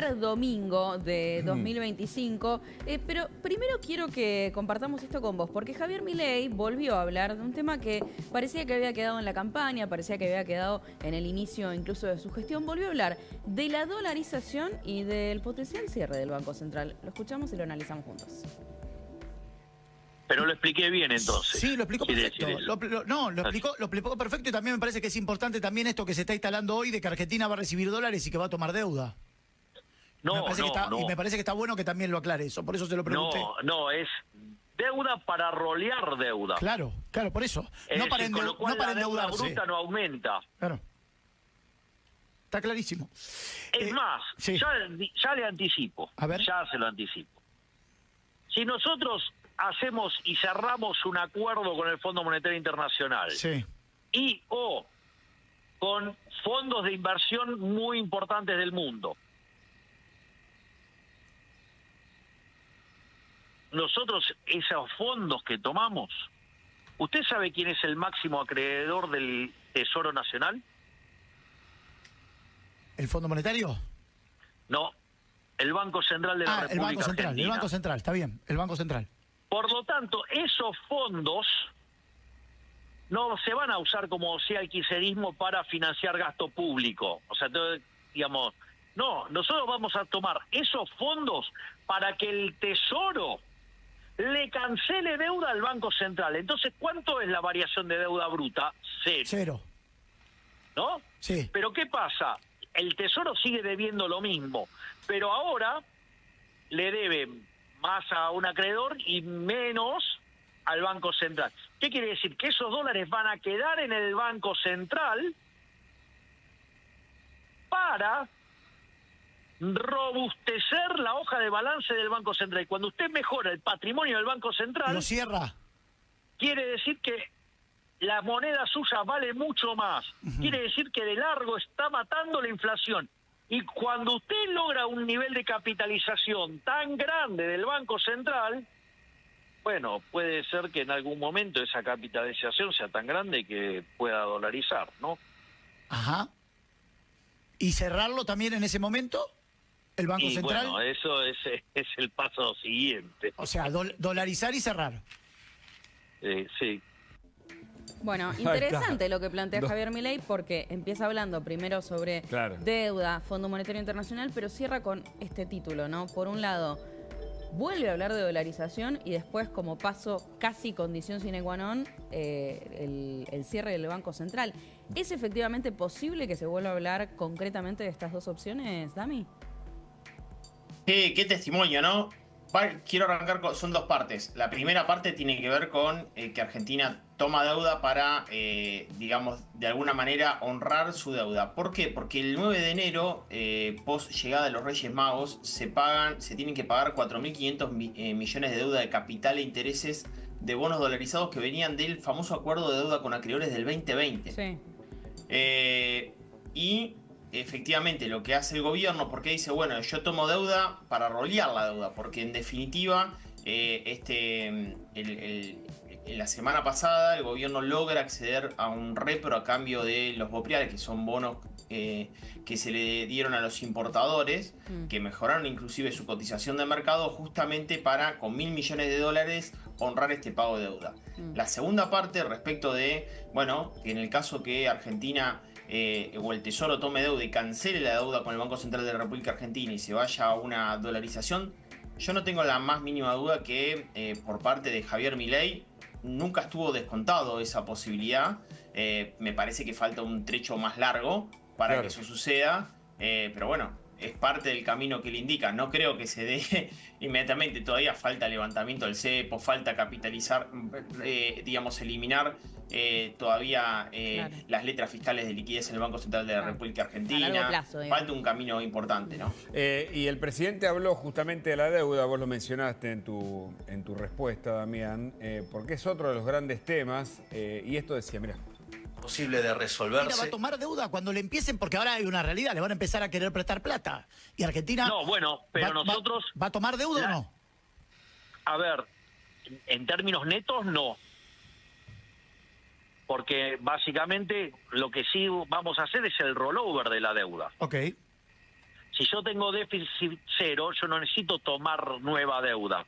día domingo de 2025, pero primero quiero que compartamos esto con vos, porque Javier Milei volvió a hablar de un tema que parecía que había quedado en la campaña, parecía que había quedado en el inicio incluso de su gestión. Volvió a hablar de la dolarización y del potencial cierre del Banco Central. Lo escuchamos y lo analizamos juntos. Pero lo expliqué bien entonces. Sí, lo explicó perfecto. Lo Lo explicó perfecto, y también me parece que es importante también esto que se está instalando hoy de que Argentina va a recibir dólares y que va a tomar deuda. No, Y me parece que está bueno que también lo aclare eso, por eso se lo pregunté. No, es deuda para rolear deuda. Claro, por eso. No para, con lo cual no para la deuda endeudarse. bruta no aumenta. Claro. Está clarísimo. Es más, sí. ya le anticipo. A ver. Ya se lo anticipo. Si nosotros hacemos y cerramos un acuerdo con el Fondo Monetario Internacional Sí. y o con fondos de inversión muy importantes del mundo, nosotros esos fondos que tomamos, ¿usted sabe quién es el máximo acreedor del Tesoro Nacional? ¿El Fondo Monetario? No, el Banco Central de la República el Banco Central, Argentina. el Banco Central, está bien, el Banco Central. Por lo tanto, esos fondos no se van a usar como sea el kirchnerismo para financiar gasto público. O sea, digamos, no, nosotros vamos a tomar esos fondos para que el Tesoro le cancele deuda al Banco Central. Entonces, ¿cuánto es la variación de deuda bruta? Cero. ¿No? Sí. Pero ¿qué pasa? El Tesoro sigue debiendo lo mismo, pero ahora le debe más a un acreedor y menos al Banco Central. ¿Qué quiere decir? Que esos dólares van a quedar en el Banco Central para robustecer la hoja de balance del Banco Central. Y cuando usted mejora el patrimonio del Banco Central, ¿Lo cierra? quiere decir que la moneda suya vale mucho más. Quiere decir que de largo está matando la inflación. Y cuando usted logra un nivel de capitalización tan grande del Banco Central, bueno, puede ser que en algún momento esa capitalización sea tan grande que pueda dolarizar, ¿no? Ajá. ¿Y cerrarlo también en ese momento? ¿El Banco Central? Bueno, eso es el paso siguiente. O sea, dolarizar y cerrar. Sí. Bueno, interesante lo que plantea Javier Milei, porque empieza hablando primero sobre deuda, Fondo Monetario Internacional, pero cierra con este título, ¿no? Por un lado, vuelve a hablar de dolarización y después, como paso casi condición sine qua non, el cierre del Banco Central. ¿Es efectivamente posible que se vuelva a hablar concretamente de estas dos opciones, Dami? Qué testimonio, ¿no? Quiero arrancar son dos partes. La primera parte tiene que ver con que Argentina toma deuda para, digamos, de alguna manera honrar su deuda. ¿Por qué? Porque el 9 de enero, post llegada de los Reyes Magos, se tienen que pagar 4.500 millones de deuda de capital e intereses de bonos dolarizados que venían del famoso acuerdo de deuda con acreedores del 2020. Sí. Y efectivamente lo que hace el gobierno, porque dice, bueno, yo tomo deuda para rolear la deuda, porque en definitiva la semana pasada el gobierno logra acceder a un repro a cambio de los bopriales, que son bonos que se le dieron a los importadores, que mejoraron inclusive su cotización de mercado, justamente para, con 1.000 millones de dólares, honrar este pago de deuda. La segunda parte respecto de, bueno, que en el caso que Argentina o el Tesoro tome deuda y cancele la deuda con el Banco Central de la República Argentina y se vaya a una dolarización, yo no tengo la más mínima duda que por parte de Javier Milei nunca estuvo descontado esa posibilidad. Me parece que falta un trecho más largo para que eso suceda, pero bueno, es parte del camino que le indica. No creo que se dé inmediatamente, todavía falta levantamiento del cepo, falta capitalizar, digamos, eliminar todavía las letras fiscales de liquidez en el Banco Central de la República Argentina. A largo plazo, falta un camino importante, ¿no? Y el presidente habló justamente de la deuda, vos lo mencionaste en tu respuesta, Damián, porque es otro de los grandes temas, y esto decía, mirá. Posible de resolverse. Mira, va a tomar deuda cuando le empiecen, porque ahora hay una realidad, le van a empezar a querer prestar plata. Y Argentina... No, bueno, pero nosotros... ¿Va a tomar deuda o no? A ver, en términos netos, no. Porque básicamente lo que sí vamos a hacer es el rollover de la deuda. Ok. Si yo tengo déficit cero, yo no necesito tomar nueva deuda.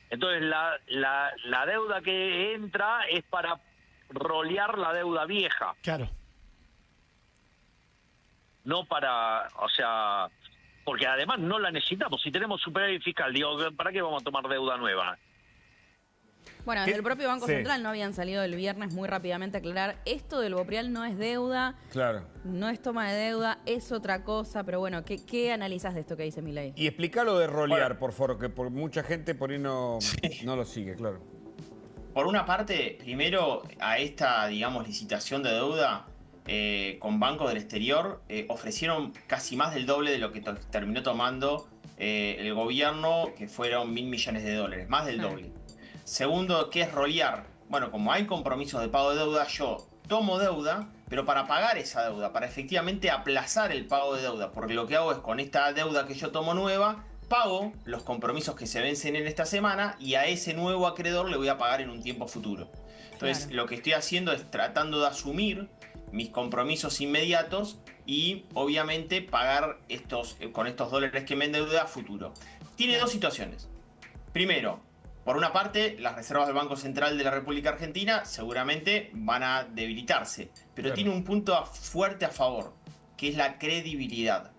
Entonces la deuda que entra es para rolear la deuda vieja. Claro. No para, o sea, porque además no la necesitamos. Si tenemos superávit fiscal, digo, ¿para qué vamos a tomar deuda nueva? Bueno, desde el propio Banco Central no habían salido el viernes muy rápidamente a aclarar, esto del Bopreal no es deuda, no es toma de deuda, es otra cosa, pero bueno, ¿qué analizás de esto que dice Milei? Y explica lo de rolear, por favor, que por mucha gente por ahí no lo sigue, claro. Por una parte, primero, a esta, digamos, licitación de deuda con bancos del exterior, ofrecieron casi más del doble de lo que terminó tomando el gobierno, que fueron 1.000 millones de dólares, más del doble. Segundo, ¿qué es rolear? Bueno, como hay compromisos de pago de deuda, yo tomo deuda, pero para pagar esa deuda, para efectivamente aplazar el pago de deuda, porque lo que hago es con esta deuda que yo tomo nueva, pago los compromisos que se vencen en esta semana y a ese nuevo acreedor le voy a pagar en un tiempo futuro. Entonces, lo que estoy haciendo es tratando de asumir mis compromisos inmediatos y obviamente pagar con estos dólares que me endeuda a futuro. Tiene dos situaciones. Primero, por una parte, las reservas del Banco Central de la República Argentina seguramente van a debilitarse, pero tiene un punto fuerte a favor, que es la credibilidad.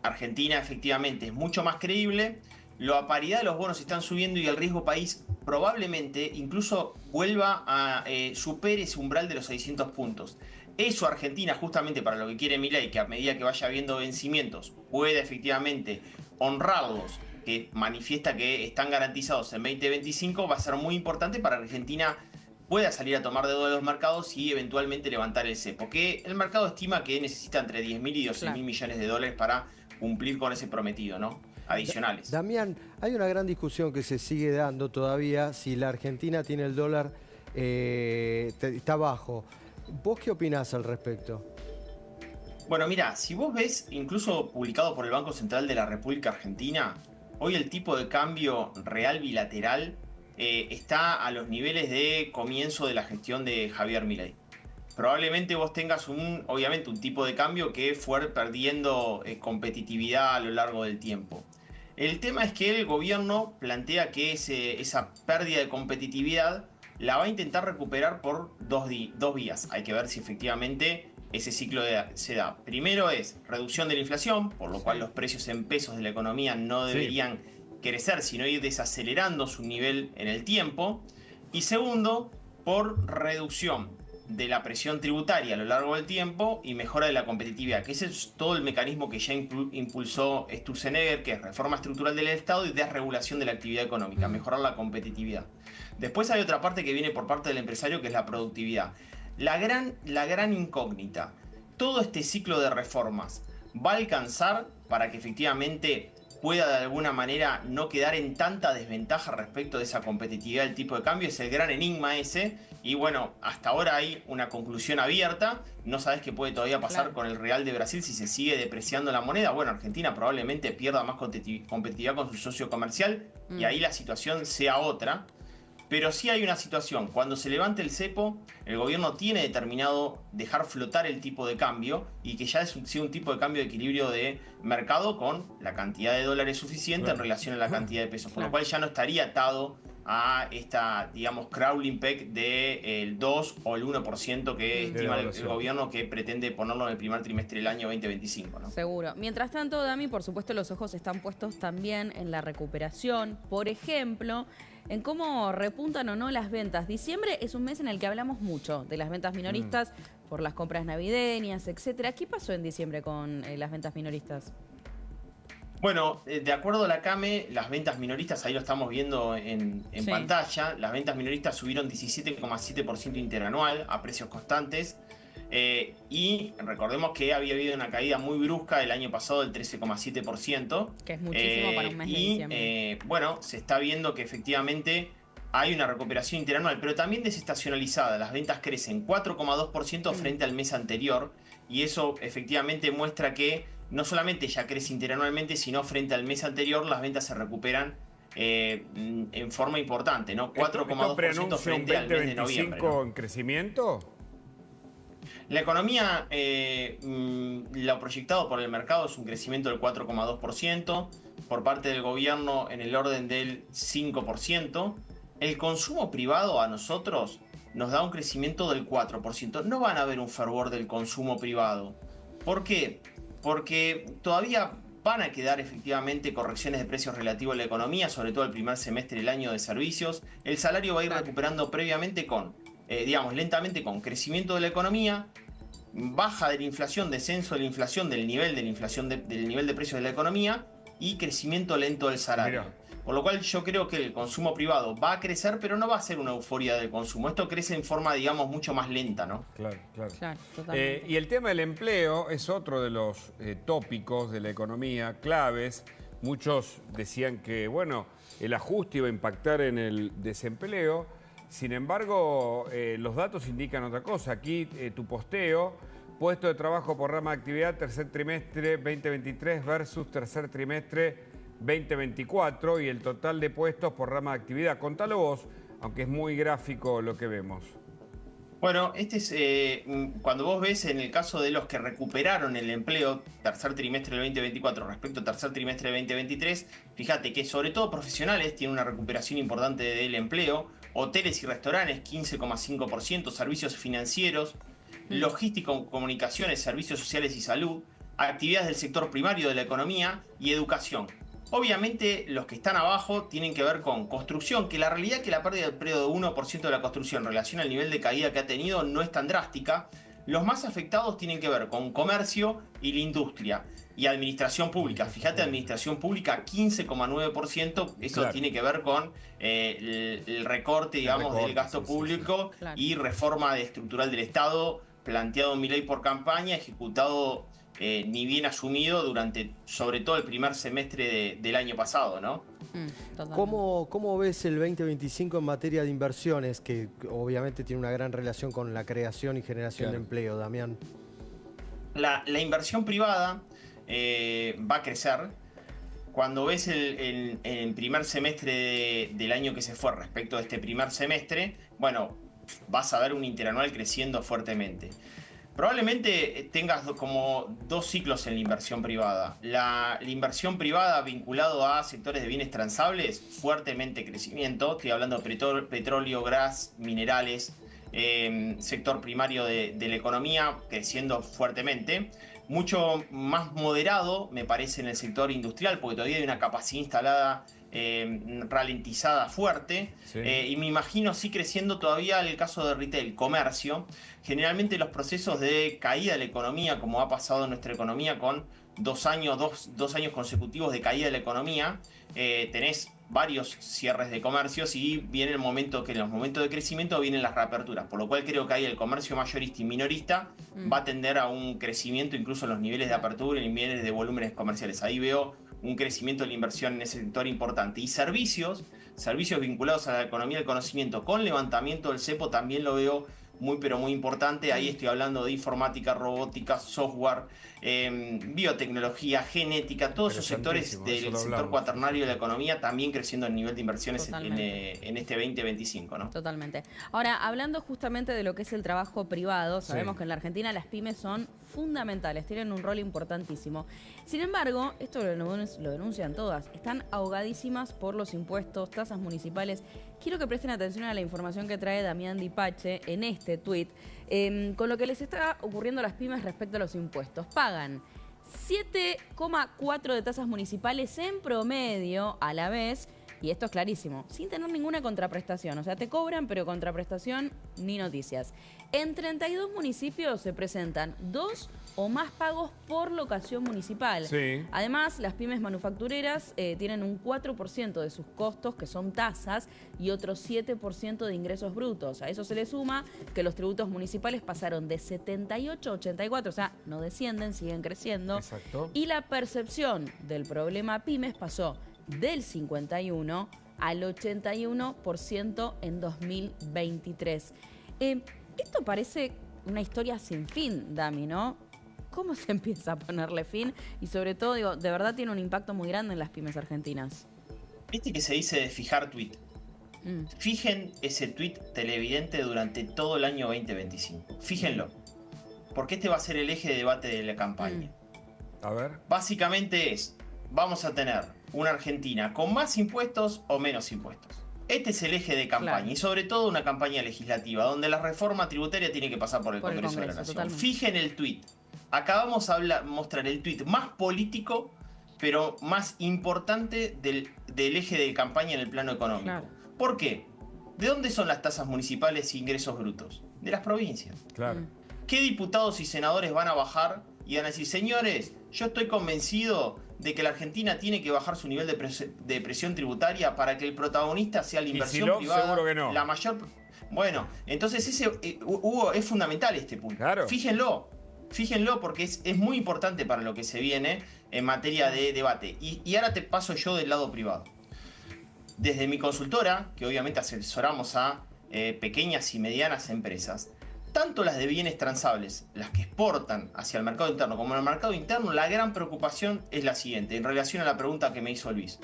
Argentina efectivamente es mucho más creíble, la paridad de los bonos están subiendo y el riesgo país probablemente incluso vuelva a supere ese umbral de los 600 puntos. Eso Argentina, justamente para lo que quiere Milei, que a medida que vaya habiendo vencimientos pueda efectivamente honrarlos, que manifiesta que están garantizados en 2025, va a ser muy importante para que Argentina pueda salir a tomar deuda de los mercados y eventualmente levantar el cepo, que el mercado estima que necesita entre 10.000 y 12.000 millones de dólares para cumplir con ese prometido, ¿no? Adicionales. Damián, hay una gran discusión que se sigue dando todavía si la Argentina tiene el dólar, está bajo. ¿Vos qué opinás al respecto? Bueno, mira, si vos ves, incluso publicado por el Banco Central de la República Argentina, hoy el tipo de cambio real bilateral está a los niveles de comienzo de la gestión de Javier Milei. Probablemente vos tengas obviamente un tipo de cambio que fue perdiendo competitividad a lo largo del tiempo. El tema es que el gobierno plantea que esa pérdida de competitividad la va a intentar recuperar por dos vías. Hay que ver si efectivamente ese ciclo se da. Primero es reducción de la inflación, por lo cual los precios en pesos de la economía no deberían crecer, sino ir desacelerando su nivel en el tiempo. Y segundo, por reducción de la presión tributaria a lo largo del tiempo y mejora de la competitividad, que ese es todo el mecanismo que ya impulsó Sturzenegger, que es reforma estructural del Estado y desregulación de la actividad económica, mejorar la competitividad. Después hay otra parte que viene por parte del empresario, que es la productividad. La gran incógnita, todo este ciclo de reformas va a alcanzar para que efectivamente pueda de alguna manera no quedar en tanta desventaja respecto de esa competitividad del tipo de cambio. Es el gran enigma ese. Y bueno, hasta ahora hay una conclusión abierta. No sabes qué puede todavía pasar con el Real de Brasil si se sigue depreciando la moneda. Bueno, Argentina probablemente pierda más competitividad con su socio comercial y ahí la situación sea otra. Pero sí hay una situación, cuando se levante el cepo, el gobierno tiene determinado dejar flotar el tipo de cambio y que ya sea un tipo de cambio de equilibrio de mercado con la cantidad de dólares suficiente en relación a la cantidad de pesos, por lo cual ya no estaría atado a esta, digamos, crawling peg del 2 o el 1% que estima el gobierno, que pretende ponerlo en el primer trimestre del año 2025, ¿no? Seguro. Mientras tanto, Dami, por supuesto, los ojos están puestos también en la recuperación. Por ejemplo, en cómo repuntan o no las ventas. Diciembre es un mes en el que hablamos mucho de las ventas minoristas por las compras navideñas, etcétera. ¿Qué pasó en diciembre con las ventas minoristas? Bueno, de acuerdo a la CAME, las ventas minoristas, ahí lo estamos viendo en pantalla, las ventas minoristas subieron 17,7% interanual a precios constantes. Y recordemos que había habido una caída muy brusca el año pasado del 13,7%. Que es muchísimo para un mes de diciembre. Bueno, se está viendo que efectivamente hay una recuperación interanual, pero también desestacionalizada. Las ventas crecen 4,2% frente al mes anterior. Y eso efectivamente muestra que no solamente ya crece interanualmente, sino frente al mes anterior las ventas se recuperan en forma importante, ¿no? 4,2% frente al mes de noviembre, ¿no? ¿En crecimiento? La economía, lo proyectado por el mercado es un crecimiento del 4,2%, por parte del gobierno en el orden del 5%. El consumo privado a nosotros nos da un crecimiento del 4%. No van a ver un fervor del consumo privado. ¿Por qué? Porque todavía van a quedar efectivamente correcciones de precios relativos a la economía, sobre todo el primer semestre del año de servicios. El salario va a ir recuperando previamente lentamente con crecimiento de la economía, baja de la inflación, descenso de la inflación, del nivel de precios de la economía y crecimiento lento del salario. Por lo cual yo creo que el consumo privado va a crecer, pero no va a ser una euforia del consumo. Esto crece en forma, digamos, mucho más lenta, ¿no? Claro. Y el tema del empleo es otro de los tópicos de la economía claves. Muchos decían que, bueno, el ajuste iba a impactar en el desempleo. Sin embargo, los datos indican otra cosa. Aquí tu posteo, puesto de trabajo por rama de actividad, tercer trimestre 2023 versus tercer trimestre 2024 y el total de puestos por rama de actividad. Contalo vos, aunque es muy gráfico lo que vemos. Bueno, cuando vos ves en el caso de los que recuperaron el empleo tercer trimestre del 2024 respecto al tercer trimestre del 2023, fíjate que sobre todo profesionales tienen una recuperación importante del empleo, hoteles y restaurantes 15,5%, servicios financieros, logística, comunicaciones, servicios sociales y salud, actividades del sector primario de la economía y educación. Obviamente los que están abajo tienen que ver con construcción, que la realidad es que la pérdida del empleo de 1% de la construcción en relación al nivel de caída que ha tenido no es tan drástica. Los más afectados tienen que ver con comercio y la industria y administración pública. Fíjate, administración pública 15,9%, eso tiene que ver con el recorte, digamos, del gasto público y reforma estructural del Estado planteado en Milei por campaña, ejecutado ni bien asumido durante, sobre todo, el primer semestre del año pasado, ¿no? ¿Cómo ves el 2025 en materia de inversiones, que obviamente tiene una gran relación con la creación y generación de empleo, Damián? La inversión privada va a crecer. Cuando ves el primer semestre del año que se fue respecto de este primer semestre, bueno, vas a ver un interanual creciendo fuertemente. Probablemente tengas como dos ciclos en la inversión privada. La inversión privada vinculado a sectores de bienes transables, fuertemente crecimiento. Estoy hablando de petróleo, gas, minerales, sector primario de la economía, creciendo fuertemente. Mucho más moderado, me parece, en el sector industrial, porque todavía hay una capacidad instalada ralentizada fuerte, y me imagino sí creciendo todavía el caso de retail, comercio. Generalmente los procesos de caída de la economía, como ha pasado en nuestra economía con dos años consecutivos de caída de la economía, tenés varios cierres de comercios y viene el momento que en los momentos de crecimiento vienen las reaperturas, por lo cual creo que ahí el comercio mayorista y minorista va a tender a un crecimiento incluso en los niveles de apertura y en niveles de volúmenes comerciales. Ahí veo un crecimiento de la inversión en ese sector importante. Y servicios vinculados a la economía del conocimiento con levantamiento del cepo también lo veo muy pero muy importante. Ahí estoy hablando de informática, robótica, software, biotecnología, genética, todos esos sectores del sector cuaternario de la economía también creciendo en nivel de inversiones en este 2025, ¿no? Totalmente. Ahora, hablando justamente de lo que es el trabajo privado, sabemos que en la Argentina las pymes son fundamentales, tienen un rol importantísimo. Sin embargo, esto lo denuncian todas, están ahogadísimas por los impuestos, tasas municipales. Quiero que presten atención a la información que trae Damián Dipache en este tuit, con lo que les está ocurriendo a las pymes respecto a los impuestos. Pagan 7,4 de tasas municipales en promedio a la vez, y esto es clarísimo, sin tener ninguna contraprestación. O sea, te cobran, pero contraprestación ni noticias. En 32 municipios se presentan 2 o más pagos por locación municipal. Sí. Además, las pymes manufactureras tienen un 4% de sus costos, que son tasas, y otro 7% de ingresos brutos. A eso se le suma que los tributos municipales pasaron de 78 a 84, o sea, no descienden, siguen creciendo. Exacto. Y la percepción del problema pymes pasó del 51 al 81% en 2023. Esto parece una historia sin fin, Dami, ¿no? ¿Cómo se empieza a ponerle fin? Y sobre todo, digo, de verdad tiene un impacto muy grande en las pymes argentinas. ¿Viste que se dice de fijar tweet? Fijen ese tweet televidente durante todo el año 2025. Fíjenlo. porque este va a ser el eje de debate de la campaña. A ver. Básicamente vamos a tener una Argentina con más impuestos o menos impuestos. Este es el eje de campaña, y sobre todo una campaña legislativa, donde la reforma tributaria tiene que pasar por el Congreso de la Nación. Totalmente. Fijen el tuit. Acá vamos a mostrar el tuit más político, pero más importante del eje de campaña en el plano económico. Claro. ¿Por qué? ¿De dónde son las tasas municipales e ingresos brutos? De las provincias. Claro. ¿Qué diputados y senadores van a bajar y van a decir, señores, yo estoy convencido de que la Argentina tiene que bajar su nivel de presión tributaria para que el protagonista sea la inversión privada? Seguro que no. La mayor... Bueno, entonces Hugo, es fundamental este punto. Claro. Fíjenlo porque es muy importante para lo que se viene en materia de debate. Y ahora te paso yo del lado privado. Desde mi consultora, que obviamente asesoramos a pequeñas y medianas empresas, tanto las de bienes transables, las que exportan hacia el mercado interno, como en el mercado interno, la gran preocupación es la siguiente, en relación a la pregunta que me hizo Luis.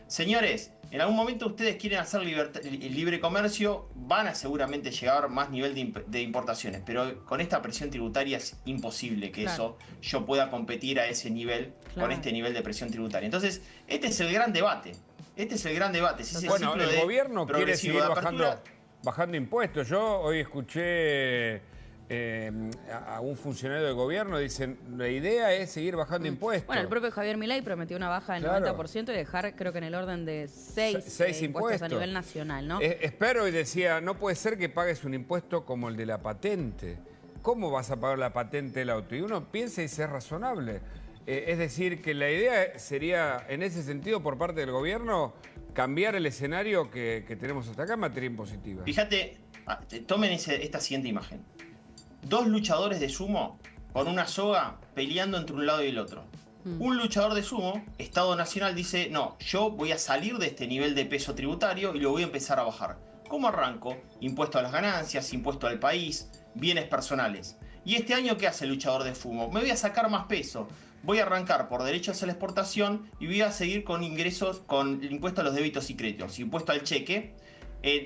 Señores, en algún momento ustedes quieren hacer libre comercio, van a seguramente llegar más nivel de importaciones, pero con esta presión tributaria es imposible que yo pueda competir a ese nivel, con este nivel de presión tributaria. Entonces, este es el gran debate. Si bueno, el gobierno quiere seguir bajando impuestos. Yo hoy escuché a un funcionario del gobierno, dicen, la idea es seguir bajando impuestos. Bueno, el propio Javier Milei prometió una baja del 90% y dejar, creo que en el orden de 6 impuestos a nivel nacional, ¿no? Espero, y decía, no puede ser que pagues un impuesto como el de la patente. ¿Cómo vas a pagar la patente del auto? Y uno piensa y es razonable. Es decir, que la idea sería, en ese sentido, por parte del gobierno, cambiar el escenario que tenemos hasta acá en materia impositiva. Fíjate, tomen esta siguiente imagen. 2 luchadores de sumo con una soga peleando entre un lado y el otro. Un luchador de sumo, Estado Nacional, dice, no, yo voy a salir de este nivel de peso tributario y lo voy a empezar a bajar. ¿Cómo arranco? Impuesto a las ganancias, impuesto al país, bienes personales. ¿Y este año qué hace el luchador de sumo? Me voy a sacar más peso. Voy a arrancar por derechos a la exportación y voy a seguir con ingresos, con el impuesto a los débitos y créditos, impuesto al cheque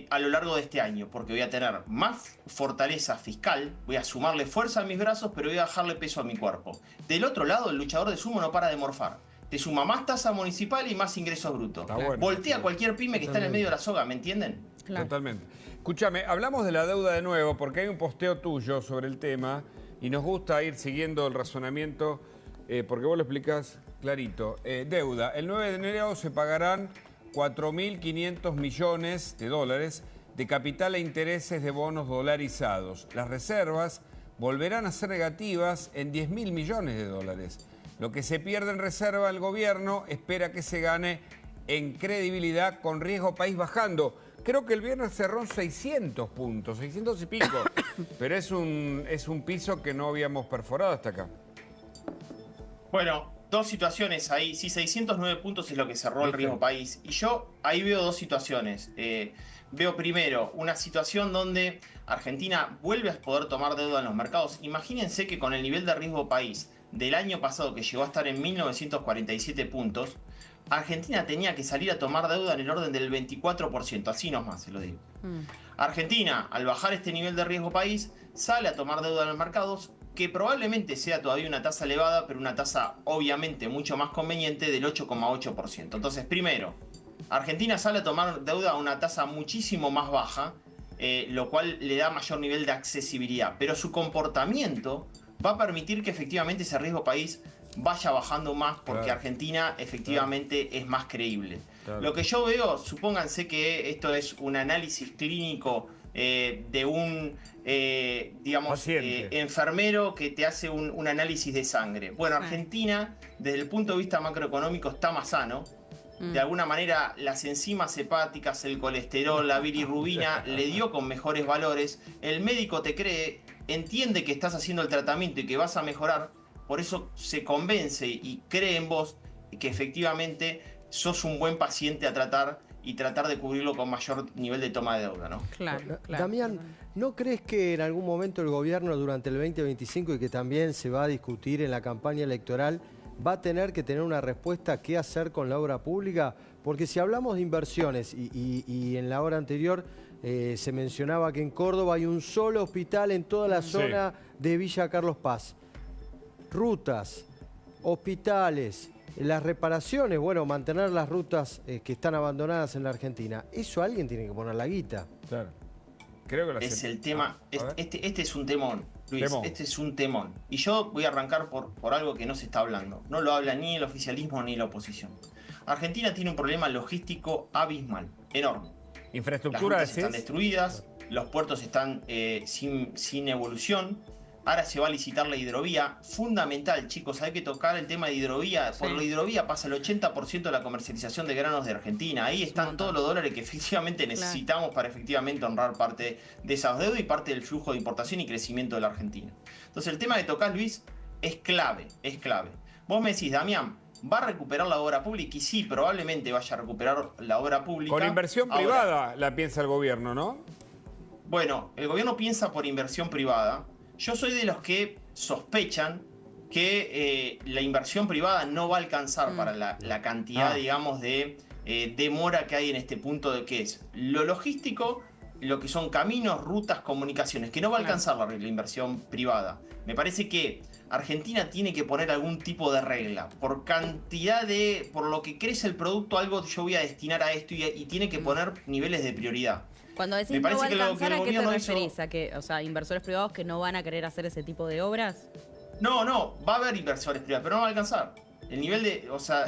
a lo largo de este año, porque voy a tener más fortaleza fiscal, voy a sumarle fuerza a mis brazos, pero voy a bajarle peso a mi cuerpo. Del otro lado, el luchador de sumo no para de morfar. Te suma más tasa municipal y más ingresos brutos. Bueno, voltea cualquier pyme que está en el medio de la soga, ¿me entienden? Claro. Totalmente. Escúchame, hablamos de la deuda de nuevo, porque hay un posteo tuyo sobre el tema y nos gusta ir siguiendo el razonamiento. Porque vos lo explicás clarito. Deuda. El 9 de enero se pagarán 4.500 millones de dólares de capital e intereses de bonos dolarizados. Las reservas volverán a ser negativas en 10.000 millones de dólares. Lo que se pierde en reserva, el gobierno espera que se gane en credibilidad con riesgo país bajando. Creo que el viernes cerró en 600 puntos, 600 y pico. Pero es un piso que no habíamos perforado hasta acá. Bueno, 2 situaciones ahí. Sí, 609 puntos es lo que cerró el riesgo país. Y yo ahí veo 2 situaciones. Veo primero una situación donde Argentina vuelve a poder tomar deuda en los mercados. Imagínense que con el nivel de riesgo país del año pasado, que llegó a estar en 1947 puntos, Argentina tenía que salir a tomar deuda en el orden del 24%. Así nomás se lo digo. Argentina, al bajar este nivel de riesgo país, sale a tomar deuda en los mercados, que probablemente sea todavía una tasa elevada, pero una tasa obviamente mucho más conveniente del 8,8%. Entonces, primero, Argentina sale a tomar deuda a una tasa muchísimo más baja, lo cual le da mayor nivel de accesibilidad, pero su comportamiento va a permitir que efectivamente ese riesgo país vaya bajando más, porque Argentina efectivamente es más creíble. Lo que yo veo, supónganse que esto es un análisis clínico de un enfermero que te hace un análisis de sangre. Bueno, Argentina, desde el punto de vista macroeconómico, está más sano. De alguna manera, las enzimas hepáticas, el colesterol, la bilirrubina, le dio con mejores valores. El médico te cree, entiende que estás haciendo el tratamiento y que vas a mejorar. Por eso se convence y cree en vos que efectivamente sos un buen paciente a tratar y tratar de cubrirlo con mayor nivel de toma de deuda, ¿no? Claro. Damián, ¿no crees que en algún momento el gobierno durante el 2025, y que también se va a discutir en la campaña electoral, va a tener que tener una respuesta qué hacer con la obra pública? Porque si hablamos de inversiones y en la hora anterior Se mencionaba que en Córdoba hay un solo hospital en toda la zona de Villa Carlos Paz. Rutas, hospitales, las reparaciones, bueno, mantener las rutas que están abandonadas en la Argentina. Eso alguien tiene que poner la guita. Claro. Creo que es el tema. Este es un temón, Luis. Este es un temón. Y yo voy a arrancar por algo que no se está hablando. No lo habla ni el oficialismo ni la oposición. Argentina tiene un problema logístico abismal, enorme. Infraestructura, las rutas están destruidas, los puertos están sin evolución. Ahora se va a licitar la hidrovía. Fundamental, chicos, hay que tocar el tema de hidrovía. Por la hidrovía pasa el 80% de la comercialización de granos de Argentina. Ahí están todos los dólares que efectivamente necesitamos para efectivamente honrar parte de esas deudas y parte del flujo de importación y crecimiento de la Argentina. Entonces el tema que tocás, Luis, es clave, es clave. Vos me decís, Damián, ¿va a recuperar la obra pública? Y sí, probablemente vaya a recuperar la obra pública. Con inversión privada la piensa el gobierno, ¿no? Bueno, el gobierno piensa por inversión privada. Yo soy de los que sospechan que la inversión privada no va a alcanzar para la cantidad, digamos, de demora que hay en este punto de que es lo logístico, lo que son caminos, rutas, comunicaciones, que no va a alcanzar la inversión privada. Me parece que Argentina tiene que poner algún tipo de regla. Por cantidad por lo que crece el producto, algo yo voy a destinar a esto y tiene que poner niveles de prioridad. Cuando decís no va a alcanzar, ¿a qué te referís? ¿A que, o sea, inversores privados que no van a querer hacer ese tipo de obras? No, va a haber inversores privados, pero no va a alcanzar. El nivel de, o sea,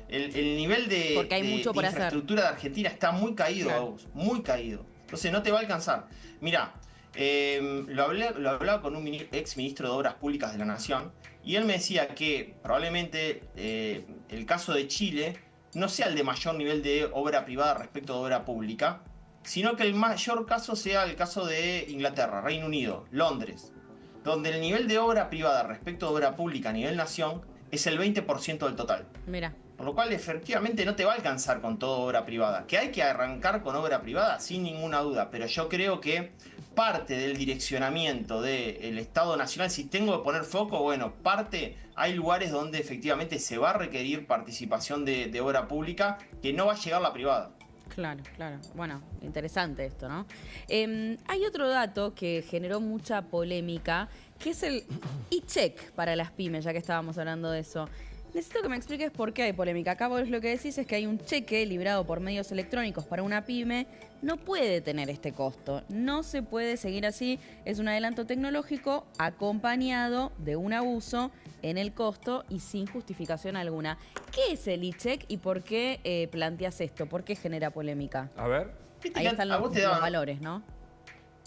el nivel de, porque hay mucho por infraestructura de Argentina está muy caído, muy caído. Entonces no te va a alcanzar. Mirá, lo hablaba con un ex ministro de Obras Públicas de la Nación y él me decía que probablemente el caso de Chile no sea el de mayor nivel de obra privada respecto de obra pública, sino que el mayor caso sea el caso de Inglaterra, Reino Unido, Londres, donde el nivel de obra privada respecto de obra pública a nivel nación es el 20% del total. Mira. Por lo cual, efectivamente, no te va a alcanzar con toda obra privada. Que hay que arrancar con obra privada, sin ninguna duda, pero yo creo que parte del direccionamiento del Estado Nacional, si tengo que poner foco, bueno, hay lugares donde efectivamente se va a requerir participación de obra pública que no va a llegar la privada. Claro. Bueno, interesante esto, ¿no? Hay otro dato que generó mucha polémica, que es el e-check para las pymes, ya que estábamos hablando de eso. Necesito que me expliques por qué hay polémica. Acá vos lo que decís es que hay un cheque librado por medios electrónicos para una pyme. No puede tener este costo. No se puede seguir así. Es un adelanto tecnológico acompañado de un abuso en el costo y sin justificación alguna. ¿Qué es el e-check y por qué planteas esto? ¿Por qué genera polémica? A ver. Ahí están los valores, ¿no?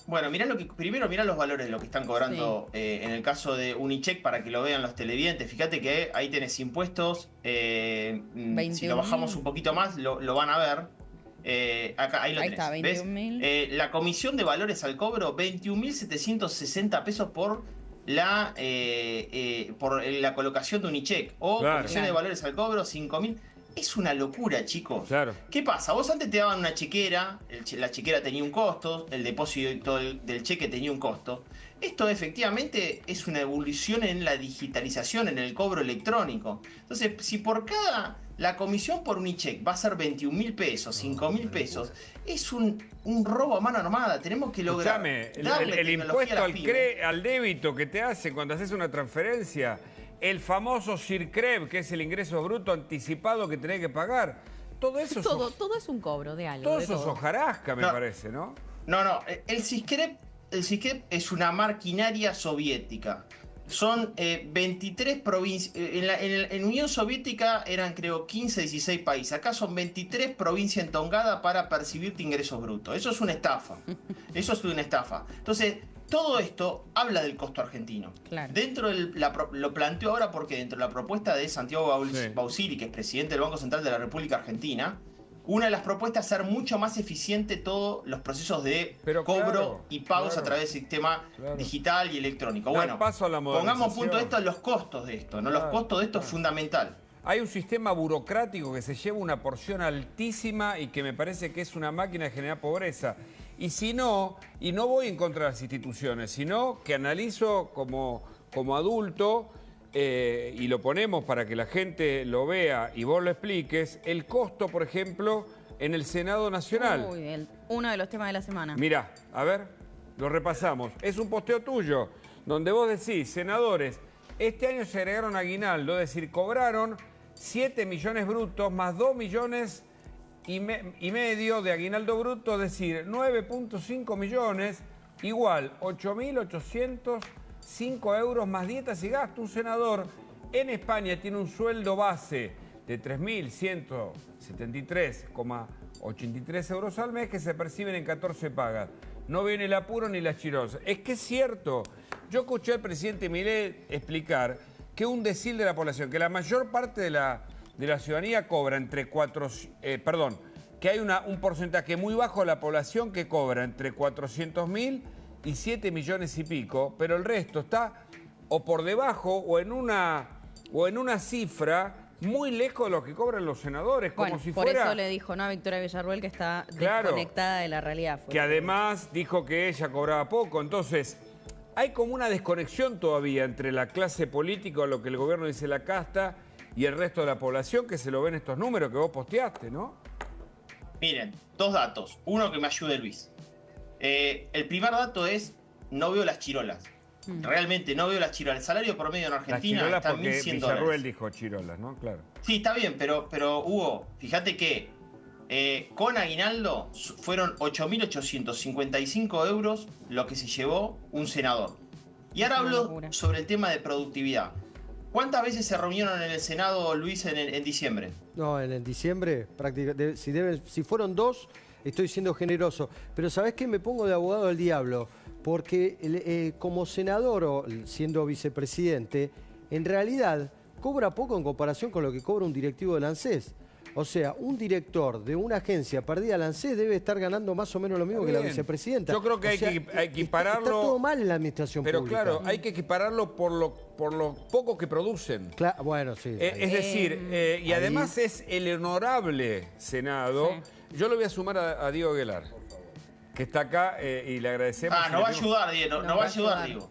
Bueno, primero mirá los valores de lo que están cobrando en el caso de Unicheck para que lo vean los televidentes. Fíjate que ahí tenés impuestos. Si lo bajamos un poquito más, lo van a ver. Ahí lo tenés. Está, 21.000. La comisión de valores al cobro, 21.760 pesos por la colocación de Unicheck. O comisión de valores al cobro, 5.000. Es una locura, chicos. Claro. ¿Qué pasa? Vos antes te daban una chequera, la chequera tenía un costo, el depósito del cheque tenía un costo. Esto efectivamente es una evolución en la digitalización, en el cobro electrónico. Entonces, si por la comisión por Unicheck va a ser 21.000 pesos, 5.000 pesos, es un robo a mano armada. Tenemos que lograr el impuesto al débito que te hacen cuando haces una transferencia. El famoso CIRCREV, que es el ingreso bruto anticipado que tenés que pagar. Todo eso todo es un cobro de algo. Todo eso es hojarasca, me parece, ¿no? No. El CIRCREV es una maquinaria soviética. Son 23 provincias. En Unión Soviética eran, creo, 15, 16 países. Acá son 23 provincias entongadas para percibirte ingresos brutos. Eso es una estafa. Entonces, todo esto habla del costo argentino. Claro. Lo planteo ahora porque dentro de la propuesta de Santiago Bausili, que es presidente del Banco Central de la República Argentina, una de las propuestas es ser mucho más eficiente todos los procesos de cobro y pagos a través del sistema digital y electrónico. Bueno, pongamos punto de esto a los costos de esto, ¿no? Los costos de esto es fundamental. Hay un sistema burocrático que se lleva una porción altísima y que me parece que es una máquina de generar pobreza. Y no voy en contra de las instituciones, sino que analizo como adulto, y lo ponemos para que la gente lo vea y vos lo expliques, el costo, por ejemplo, en el Senado Nacional. Uy, uno de los temas de la semana. Mirá, a ver, lo repasamos. Es un posteo tuyo, donde vos decís, senadores, este año se agregaron aguinaldo, es decir, cobraron 7 millones brutos más 2 millones y medio de aguinaldo bruto, es decir, 9.5 millones, igual 8.805 euros más dietas y gastos. Un senador en España tiene un sueldo base de 3.173,83 euros al mes que se perciben en 14 pagas. No viene el apuro ni las chirosas. Es que es cierto. Yo escuché al presidente Milei explicar que un decil de la población, que la mayor parte de la ciudadanía cobra entre que hay un porcentaje muy bajo de la población que cobra entre 400.000 y 7 millones y pico, pero el resto está o por debajo o en una cifra muy lejos de lo que cobran los senadores, como si por fuera... eso le dijo, ¿no?, a Victoria Villarruel que está desconectada de la realidad. Que además dijo que ella cobraba poco. Entonces, hay como una desconexión todavía entre la clase política, o lo que el gobierno dice la casta, y el resto de la población, que se lo ven estos números que vos posteaste, ¿no? Miren, 2 datos. Uno que me ayude Luis. El primer dato es, no veo las chirolas. Realmente no veo las chirolas. El salario promedio en Argentina está en $1.100. Villarruel dijo chirolas, ¿no? Claro. Sí, está bien, pero Hugo, fíjate que con aguinaldo fueron 8.855 euros lo que se llevó un senador. Y ahora hablo sobre el tema de productividad. ¿Cuántas veces se reunieron en el Senado, Luis, en diciembre? No, en diciembre, prácticamente, si fueron 2, estoy siendo generoso. Pero ¿sabés qué? Me pongo de abogado del diablo. Porque como senador o siendo vicepresidente, en realidad cobra poco en comparación con lo que cobra un directivo del ANSES. O sea, un director de una agencia perdida al ANSES debe estar ganando más o menos lo mismo que la vicepresidenta. Yo creo que hay que equipararlo. Está todo mal en la administración pública. Pero claro, hay que equipararlo por lo poco que producen. Bueno, sí. Es decir, y además es el honorable Senado. Sí. Yo lo voy a sumar a Diego Aguilar, que está acá y le agradecemos. No va a ayudar, Diego. No va a ayudar, Diego.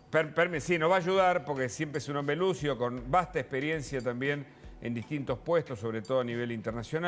Sí, nos va a ayudar porque siempre es un hombre lucio, con vasta experiencia también en distintos puestos, sobre todo a nivel internacional.